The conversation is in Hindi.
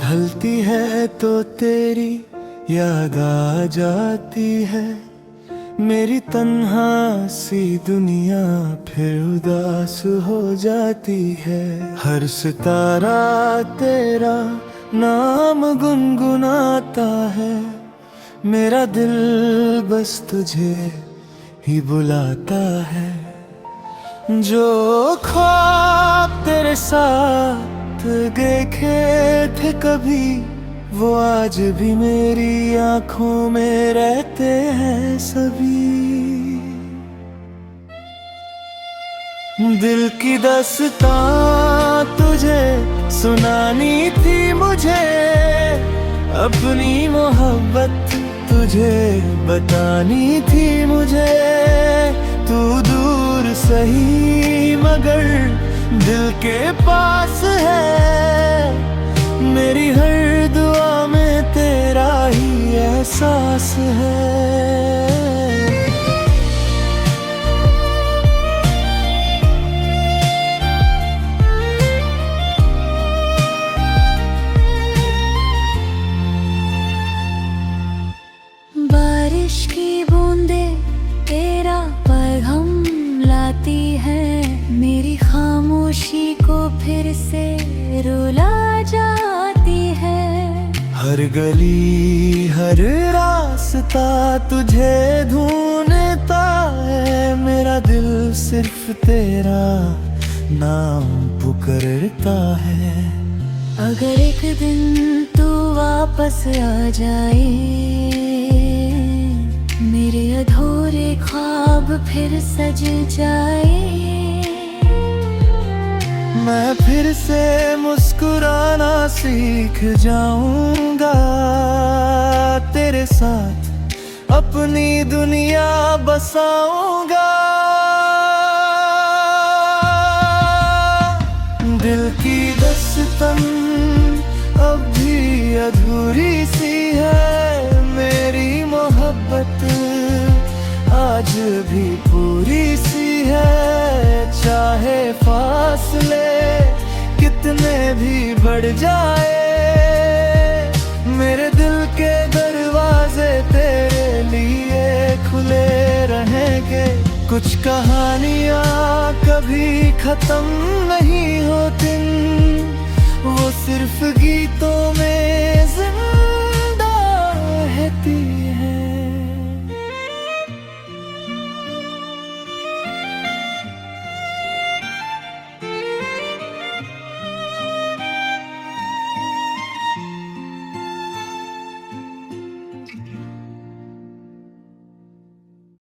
ढलती है तो तेरी याद आ जाती है। मेरी तन्हा सी दुनिया फिर उदास हो जाती है। हर सितारा तेरा नाम गुनगुनाता है। मेरा दिल बस तुझे ही बुलाता है। जो ख्वाब तेरे साथ देखे थे कभी, वो आज भी मेरी आंखों में रहते हैं सभी। दिल की दास्तां तुझे सुनानी थी मुझे, अपनी मोहब्बत तुझे बतानी थी मुझे। तू दूर सही मगर दिल के पास है। मेरी हर दुआ में तेरा ही एहसास है। बारिश की बूंदे तेरा पैगाम लाती है। मेरी खामोशी को फिर से रुला जाती है। हर गली हर रास्ता तुझे ढूंढता है। मेरा दिल सिर्फ तेरा नाम पुकारता है। अगर एक दिन तू वापस आ जाए, मेरे अधूरे ख्वाब फिर सज जाए। मैं फिर से मुस्कुराना सीख जाऊंगा। तेरे साथ अपनी दुनिया बसाऊंगा। दिल की दस्तन अब भी अधूरी सी है। मेरी मोहब्बत आज भी पूरी सी है। चाहे फासले कितने भी बढ़ जाए, मेरे दिल के दरवाजे तेरे लिए खुले रहेंगे। कुछ कहानियाँ कभी खत्म नहीं होती, वो सिर्फ गीतों में